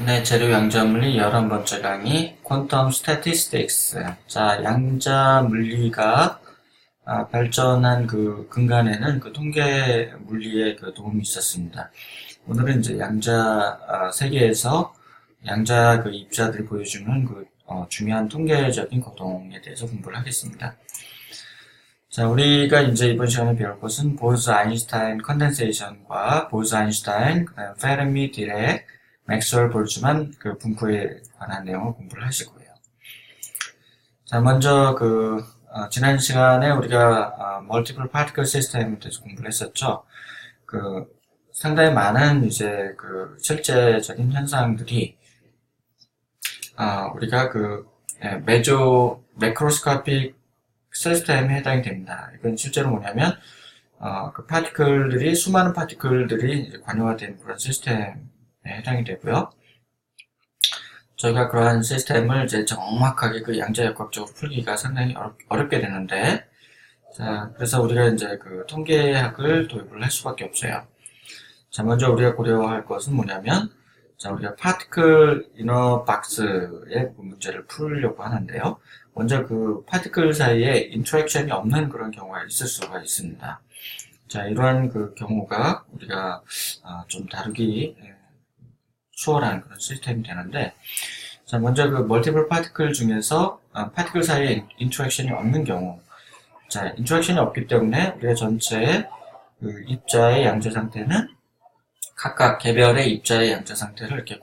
네, 재료 양자 물리 11번째 강의 퀀텀 스태티스틱스. 자, 양자 물리가 발전한 그 근간에는 그 통계 물리의 그 도움이 있었습니다. 오늘은 이제 양자 세계에서 양자 그 입자들이 보여주는 그 중요한 통계적인 거동에 대해서 공부를 하겠습니다. 자, 우리가 이제 이번 시간에 배울 것은 보스-아인슈타인 컨덴세이션과 보스-아인슈타인, 그다음 페르미, 디렉, 맥스웰, 볼츠만 그 분포에 관한 내용을 공부를 하실 거예요. 자, 먼저 지난 시간에 우리가 멀티플 파티클 시스템에 대해서 공부를 했었죠. 상당히 많은 이제 실제적인 현상들이 우리가 매크로스코픽 시스템에 해당이 됩니다. 이건 실제로 뭐냐면 수많은 파티클들이 이제 관여화된 그런 시스템에 해당이 되고요. 저희가 그러한 시스템을 이제 정확하게 그 양자역학적으로 풀기가 상당히 어렵게 되는데, 자, 그래서 우리가 이제 그 통계학을 도입을 할 수밖에 없어요. 자, 먼저 우리가 고려할 것은 뭐냐면, 자, 우리가 파티클 이너 박스의 문제를 풀려고 하는데요. 먼저 그 파티클 사이에 인터랙션이 없는 그런 경우가 있을 수가 있습니다. 자, 이러한 그 경우가 우리가 좀 다루기 수월한 그런 시스템이 되는데, 자, 먼저 그 멀티플 파티클 중에서 파티클 사이에 인터랙션이 없는 경우, 자, 인터랙션이 없기 때문에 우리가 전체 그 입자의 양자 상태는 각각 개별의 입자의 양자 상태를 이렇게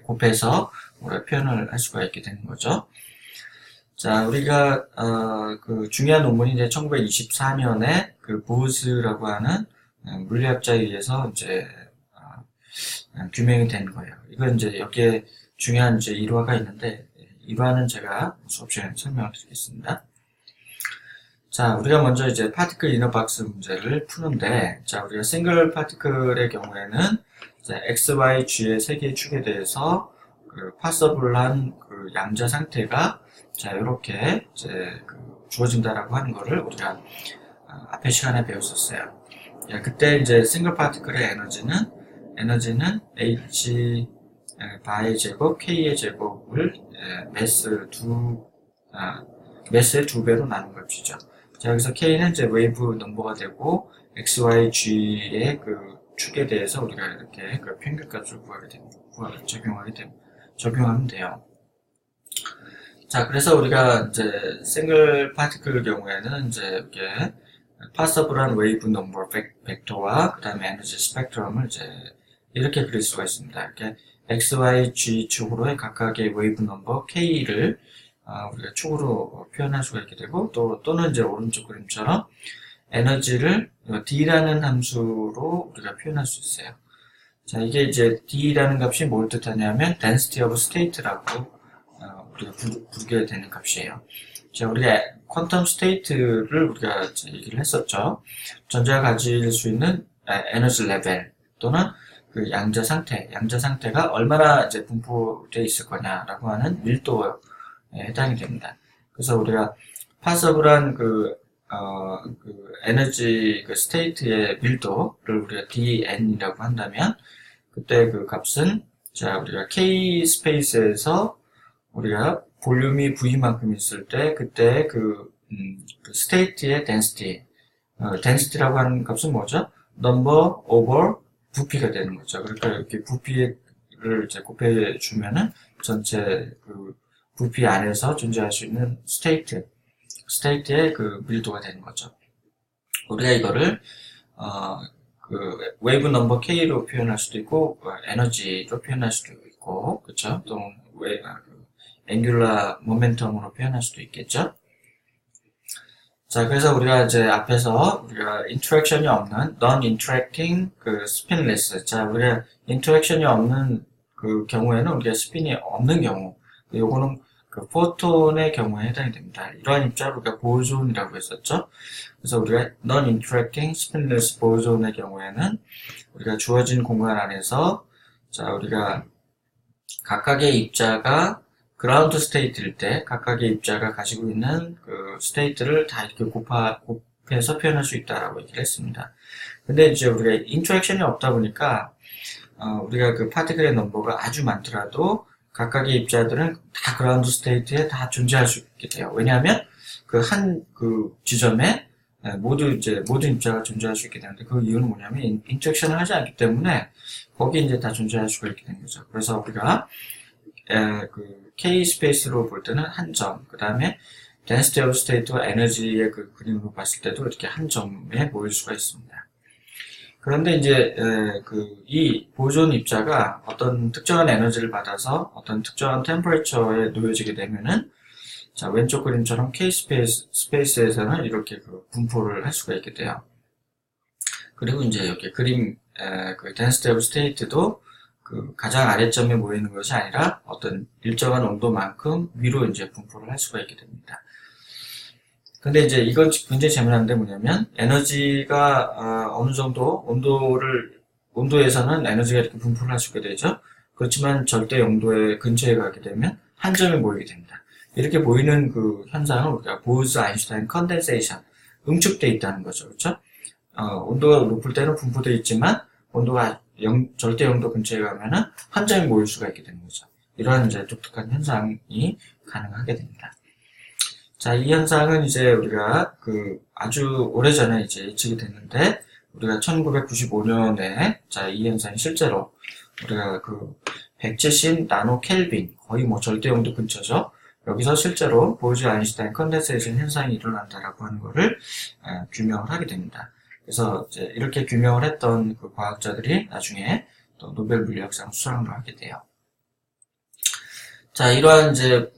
곱해서 우리가 표현을 할 수가 있게 되는 거죠. 자, 우리가 그 중요한 논문이 이제 1924년에 그 보스라고 하는 물리학자에 의해서 이제 규명이 된 거예요. 이건 이제 여기에 중요한 이제 일화가 있는데, 일화는 제가 수업 시간에 설명을 드리겠습니다. 자, 우리가 먼저 이제 파티클 이너 박스 문제를 푸는데, 자, 우리가 싱글 파티클의 경우에는 이제 X, Y, G의 세 개의 축에 대해서 그 파서블한 그 양자 상태가 자, 이렇게 이제 주어진다라고 하는 거를 우리가 앞에 시간에 배웠었어요. 야, 그때 이제 싱글 파티클의 에너지는 H 바의 제곱, K의 제곱을 매스의 두 배로 나눈 것이죠. 자, 여기서 K는 이제 웨이브 넘버가 되고, X, Y, G의 그 축에 대해서 우리가 이렇게 그 평균값을 적용하면 돼요. 자, 그래서 우리가 이제 싱글 파티클 경우에는 이제 이렇게 파서블한 웨이브 넘버 벡터와 그 다음에 에너지 스펙트럼을 이제 이렇게 그릴 수가 있습니다. 이렇게 X, Y, G 축으로의 각각의 웨이브 넘버 K를 우리가 축으로 표현할 수가 있게 되고, 또는 이제 오른쪽 그림처럼 에너지를 D라는 함수로 우리가 표현할 수 있어요. 자, 이게 이제 D라는 값이 뭘 뜻하냐면 density of state라고 우리가 부르게 되는 값이에요. 자, 우리가 퀀텀 스테이트를 우리가 얘기를 했었죠. 전자가 가질 수 있는 에너지 레벨 또는 그 양자 상태가 얼마나 이제 분포되어 있을 거냐라고 하는 밀도에 해당이 됩니다. 그래서 우리가 파서블한 에너지 스테이트의 밀도를 우리가 dn이라고 한다면, 그때 그 값은, 자, 우리가 k 스페이스에서 우리가 볼륨이 V만큼 있을 때, 그때 스테이트의 density라고 하는 값은 뭐죠? number over 부피가 되는 거죠. 그러니까 이렇게 부피를 이제 곱해주면은 전체 부피 안에서 존재할 수 있는 스테이트의 그 밀도가 되는 거죠. 우리가 이거를, 웨이브 넘버 K로 표현할 수도 있고, 에너지로 표현할 수도 있고, 그쵸? 또, 앵귤라 모멘텀으로 표현할 수도 있겠죠? 자, 그래서 우리가 이제 앞에서 우리가 인터랙션이 없는 non-interacting spinless. 자, 우리가 인터랙션이 없는 그 경우에는 우리가 스핀이 없는 경우, 요거는 포톤의 경우에 해당이 됩니다. 이러한 입자를 우리가 보존이라고 했었죠. 그래서 우리가 non-interacting spinless 보존의 경우에는 우리가 주어진 공간 안에서, 자, 우리가 각각의 입자가 그라운드 스테이트일 때 각각의 입자가 가지고 있는 그 스테이트를 다 이렇게 곱해서 표현할 수 있다라고 얘기를 했습니다. 근데 이제 우리가 인터랙션이 없다 보니까 우리가 그 파티클의 넘버가 아주 많더라도 각각의 입자들은 다 그라운드 스테이트에 다 존재할 수 있게 돼요. 왜냐하면 그 지점에 모든 입자가 존재할 수 있게 되는데 그 이유는 뭐냐면 인터랙션을 하지 않기 때문에 거기 이제 다 존재할 수가 있게 되는 거죠. 그래서 우리가 그 K 스페이스로 볼 때는 한 점, 그 다음에 density of state와 에너지의 그 그림으로 봤을 때도 이렇게 한 점에 모일 수가 있습니다. 그런데 이제 이 보존 입자가 어떤 특정한 에너지를 받아서 어떤 특정한 템퍼레처에 놓여지게 되면은 자, 왼쪽 그림처럼 K 스페이스에서는 이렇게 그 분포를 할 수가 있게 돼요. 그리고 이제 여기 그림 그 density of state도 그 가장 아래점에 모이는 것이 아니라 어떤 일정한 온도만큼 위로 이제 분포를 할 수가 있게 됩니다. 근데 이제 이건 굉장히 재미난데 뭐냐면 에너지가 어느 정도 온도에서는 에너지가 이렇게 분포를 할 수 있게 되죠. 그렇지만 절대 영도의 근처에 가게 되면 한 점에 모이게 됩니다. 이렇게 보이는 그 현상을 우리가 보즈-아인슈타인 컨덴세이션, 응축돼 있다는 거죠. 그렇죠? 온도가 높을 때는 분포되어 있지만 온도가 절대 영도 근처에 가면은 한 점에 모일 수가 있게 되는 거죠. 이러한 이제 독특한 현상이 가능하게 됩니다. 자, 이 현상은 이제 우리가 아주 오래전에 이제 예측이 됐는데, 우리가 1995년에, 자, 이 현상이 실제로 우리가 170 나노 켈빈, 거의 뭐 절대 영도 근처죠. 여기서 실제로 보즈-아인슈타인 컨덴세이션 현상이 일어난다라고 하는 거를 규명을 하게 됩니다. 그래서 이제 이렇게 규명을 했던 그 과학자들이 나중에 또 노벨 물리학상 수상을 하게 돼요. 자, 이러한 이제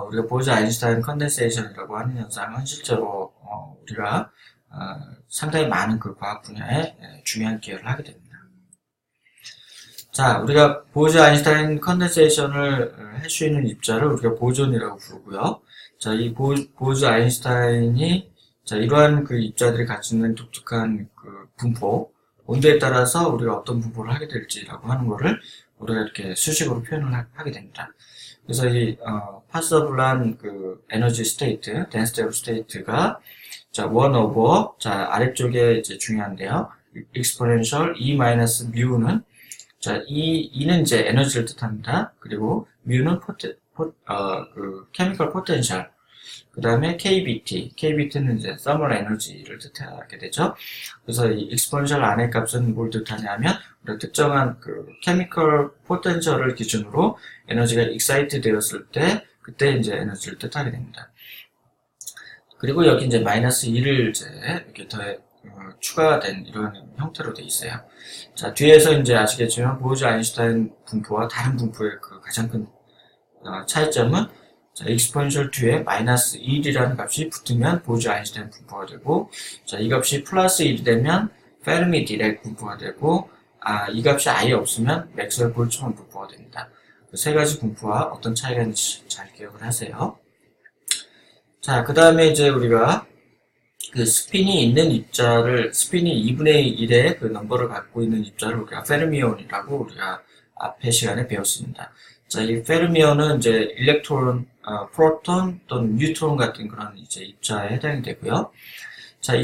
우리가 보즈-아인슈타인 컨덴세이션이라고 하는 현상은 실제로 우리가 상당히 많은 그 과학 분야에 중요한 기여를 하게 됩니다. 자, 우리가 보즈-아인슈타인 컨덴세이션을 할 수 있는 입자를 우리가 보존이라고 부르고요. 자, 이 보즈-아인슈타인이 자, 이러한 그 입자들이 가지는 독특한 그 분포, 온도에 따라서 우리가 어떤 분포를 하게 될지라고 하는 거를 우리가 이렇게 수식으로 표현을 하게 됩니다. 그래서 이 파서블한 그 에너지 스테이트, density of state가 자 1 over 자 아래쪽에 이제 중요한데요. exponential E-mu는 자 E는 이제 에너지를 뜻합니다. 그리고 mu는 그 chemical potential. 그 다음에 KBT는 이제 thermal energy를 뜻하게 되죠. 그래서 이 exponential 안의 값은 뭘 뜻하냐면, 우리가 특정한 그 chemical potential을 기준으로 에너지가 excite 되었을 때, 그때 이제 에너지를 뜻하게 됩니다. 그리고 여기 이제 마이너스 2를 이제 이렇게 추가된 이런 형태로 되어 있어요. 자, 뒤에서 이제 아시겠지만, 보즈-아인슈타인 분포와 다른 분포의 그 가장 큰 차이점은 자, exponential 뒤에 마이너스 1이라는 값이 붙으면 보즈-아인슈타인 분포가 되고, 자, 이 값이 플러스 1이 되면 페르미 디렉 분포가 되고, 이 값이 아예 없으면 맥스웰 볼츠만 분포가 됩니다. 그 세 가지 분포와 어떤 차이가 있는지 잘 기억을 하세요. 자, 그 다음에 이제 우리가 그 스핀이 있는 입자를, 스핀이 2분의 1의 그 넘버를 갖고 있는 입자를 우리가 페르미온이라고 우리가 앞에 시간에 배웠습니다. 자, 이 페르미온은 이제 일렉트론, 프로톤 또는 뉴트론 같은 그런 이제 입자에 해당이 되고요. 자,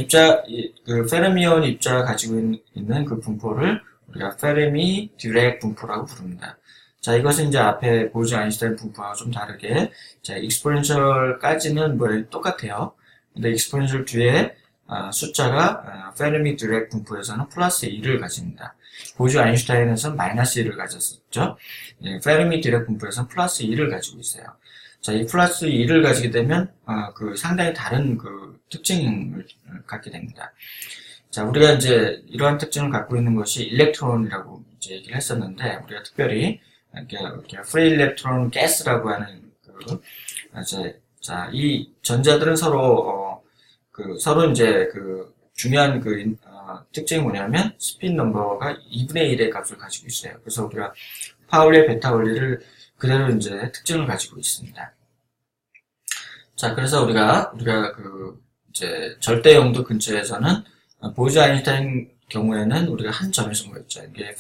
그 페르미온 입자가 가지고 있는 그 분포를 우리가 페르미 듀렉 분포라고 부릅니다. 자, 이것은 이제 앞에 보즈-아인슈타인 분포와 좀 다르게, 자, 익스포넨셜까지는 뭐 똑같아요. 근데 익스포넨셜 뒤에 숫자가 페르미 듀렉 분포에서는 플러스 2를 가집니다. 보즈-아인슈타인에서는 마이너스 1을 가졌었죠. 페르미 듀렉 분포에서는 플러스 2를 가지고 있어요. 자, 이 플러스 2를 가지게 되면 그 상당히 다른 그 특징을 갖게 됩니다. 자, 우리가 이제 이러한 특징을 갖고 있는 것이 일렉트론이라고 이제 얘기를 했었는데, 우리가 특별히 이렇게 프리 일렉트론 가스라고 하는 자, 이 전자들은 서로 이제 중요한 특징이 뭐냐면 스핀 넘버가 2분의 1의 값을 가지고 있어요. 그래서 우리가 파울리, 베타울리를 그대로 이제 특징을 가지고 있습니다. 자, 그래서 우리가 이제 절대 영도 근처에서는 보즈-아인슈타인 경우에는 우리가 한 점에서 모였죠. 이게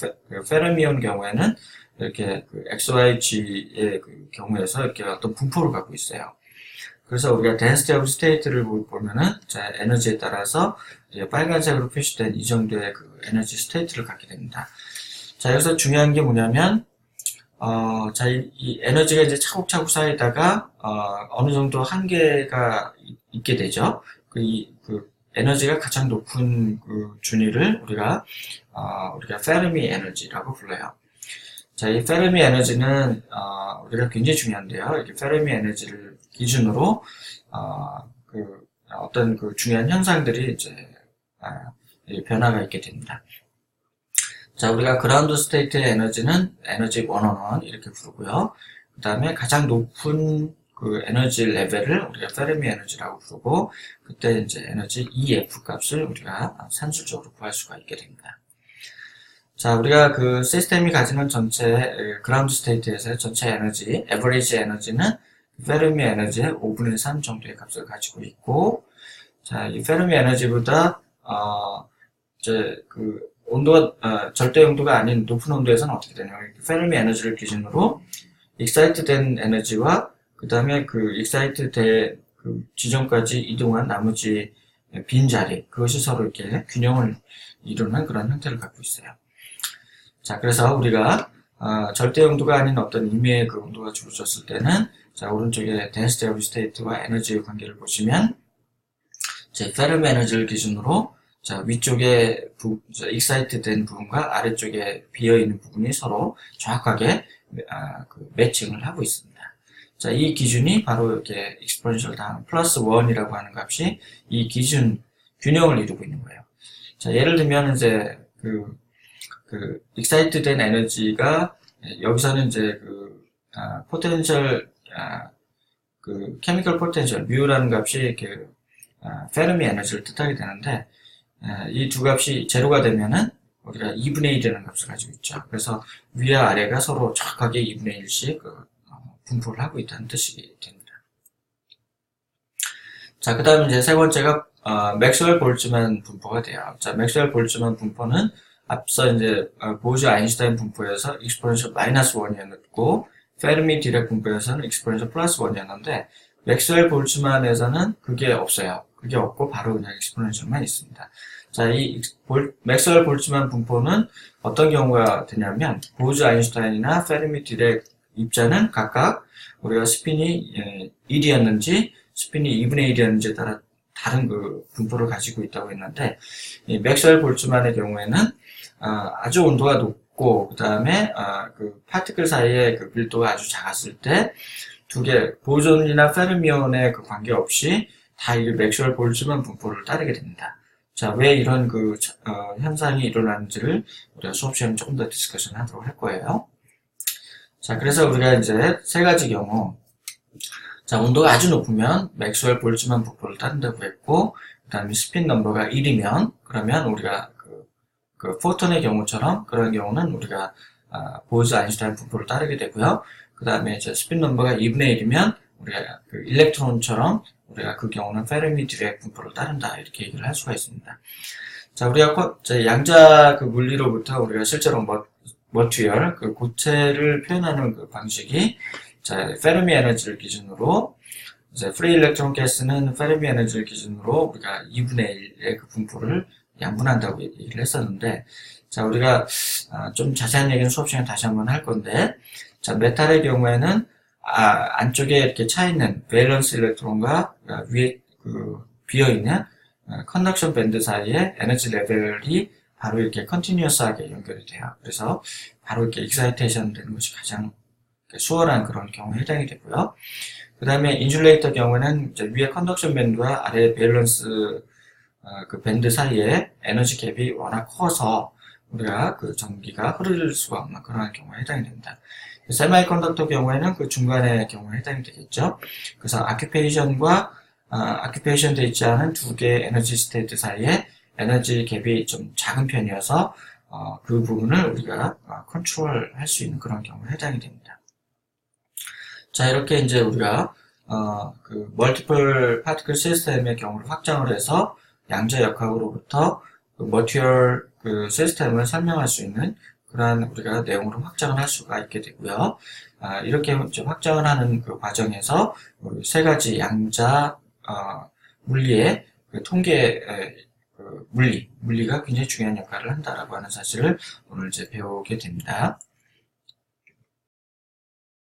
페르미온 경우에는 이렇게 XYG의 경우에서 이렇게 어떤 분포를 갖고 있어요. 그래서 우리가 density of state를 보면은 자, 에너지에 따라서 이제 빨간색으로 표시된 이 정도의 그 에너지 스테이트를 갖게 됩니다. 자, 여기서 중요한 게 뭐냐면, 자, 이 에너지가 이제 차곡차곡 쌓이다가, 어느 정도 한계가 있게 되죠. 그 에너지가 가장 높은 그 준위를 우리가 페르미 에너지라고 불러요. 자, 이 페르미 에너지는, 우리가 굉장히 중요한데요. 이렇게 페르미 에너지를 기준으로, 어떤 그 중요한 현상들이 이제, 변화가 있게 됩니다. 자, 우리가 그라운드 스테이트의 에너지는 에너지 111 이렇게 부르고요. 그 다음에 가장 높은 그 에너지 레벨을 우리가 페르미 에너지라고 부르고, 그때 이제 에너지 EF 값을 우리가 산술적으로 구할 수가 있게 됩니다. 자, 우리가 그 시스템이 가지는 전체 그라운드 스테이트에서의 전체 에너지, 에버리지 에너지는 페르미 에너지의 5분의 3 정도의 값을 가지고 있고, 자, 이 페르미 에너지보다 이제 그 온도가 절대 온도가 아닌 높은 온도에서는 어떻게 되냐면 페르미 에너지를 기준으로 익사이트 된 에너지와 그 다음에 그 익사이트 된 그 지점까지 이동한 나머지 빈자리, 그것이 서로 이렇게 균형을 이루는 그런 형태를 갖고 있어요. 자, 그래서 우리가 절대 온도가 아닌 어떤 임의의 그 온도가 주어졌을 때는, 자, 오른쪽에 density of state와 에너지의 관계를 보시면, 제 페르미 에너지를 기준으로, 자, 위쪽에 익사이트 된 부분과 아래쪽에 비어있는 부분이 서로 정확하게 그 매칭을 하고 있습니다. 자, 이 기준이 바로 이렇게 exponential 당 플러스 1이라고 하는 값이 이 기준 균형을 이루고 있는 거예요. 자, 예를 들면 이제 익사이트 된 에너지가 여기서는 이제 포텐셜 케미컬 포텐셜 뮤라는 값이 페르미 에너지를 뜻하게 되는데, 이 두 값이 제로가 되면은 우리가 2분의 1이라는 값을 가지고 있죠. 그래서 위와 아래가 서로 정확하게 2분의 1씩 분포를 하고 있다는 뜻이 됩니다. 자, 그 다음에 이제 세 번째가 맥스웰 볼츠만 분포가 돼요. 자, 맥스웰 볼츠만 분포는 앞서 이제 보즈 아인슈타인 분포에서 exponential 마이너스 1이었고, 페르미 디렉 분포에서는 exponential 플러스 1이었는데, 맥스웰 볼츠만에서는 그게 없어요. 그게 없고 바로 그냥 exponential만 있습니다. 자, 이 맥스웰 볼츠만 분포는 어떤 경우가 되냐면, 보즈 아인슈타인이나 페르미 디렉 입자는 각각 우리가 스핀이 1이었는지 스핀이 2분의 1이었는지에 따라 다른 그 분포를 가지고 있다고 했는데, 이 맥스웰 볼츠만의 경우에는 아주 온도가 높고, 그 다음에 그 파티클 사이의 그 밀도가 아주 작았을 때 두 개 보존이나 페르미온의 그 관계없이 다 이 맥스웰 볼츠만 분포를 따르게 됩니다. 자, 왜 이런 현상이 일어나는지를 우리가 수업 시간에 조금 더 디스커션 하도록 할 거예요. 자, 그래서 우리가 이제 세 가지 경우, 자, 온도가 아주 높으면 맥스웰 볼츠만 분포를 따른다고 했고, 그 다음에 스핀 넘버가 1이면, 그러면 우리가 그 포톤의 경우처럼 그런 경우는 우리가 보즈 아인슈타인 분포를 따르게 되고요. 그 다음에 이제 스핀 넘버가 2분의 1이면 우리가 그 일렉트론처럼 우리가 그 경우는 페르미 디렉 분포를 따른다, 이렇게 얘기를 할 수가 있습니다. 자, 우리가 양자 그 물리로부터 우리가 실제로 머티리얼 그 고체를 표현하는 그 방식이, 자, 페르미 에너지를 기준으로, 이제 프리 일렉트론 가스는 페르미 에너지를 기준으로 우리가 2분의 1의 그 분포를 양분한다고 얘기를 했었는데, 자, 우리가 좀 자세한 얘기는 수업 시간에 다시 한번 할 건데, 자, 메탈의 경우에는 안쪽에 이렇게 차 있는 밸런스 일렉트론과 위에 비어있는 컨덕션 밴드 사이에 에너지 레벨이 바로 이렇게 컨티뉴어스하게 연결이 돼요. 그래서 바로 이렇게 익사이테이션 되는 것이 가장 수월한 그런 경우에 해당이 되고요. 그 다음에 인슐레이터 경우에는 이제 위에 컨덕션 밴드와 아래 밸런스 그 밴드 사이에 에너지 갭이 워낙 커서 우리가 그 전기가 흐를 수가 없는 그런 경우에 해당이 됩니다. 세마이 컨덕터 경우에는 그 중간의 경우에 해당이 되겠죠. 그래서 아큐페이션 돼 있지 않은 두 개의 에너지 스테이트 사이에 에너지 갭이 좀 작은 편이어서 그 부분을 우리가 컨트롤 할 수 있는 그런 경우에 해당이 됩니다. 자, 이렇게 이제 우리가 그 멀티플 파티클 시스템의 경우를 확장을 해서 양자 역학으로부터 그 머티리얼 그 시스템을 설명할 수 있는 그러한 우리가 내용으로 확장을 할 수가 있게 되고요. 이렇게 이제 확장을 하는 그 과정에서 우리 세 가지 양자 물리의 그 통계 물리가 굉장히 중요한 역할을 한다라고 하는 사실을 오늘 이제 배우게 됩니다.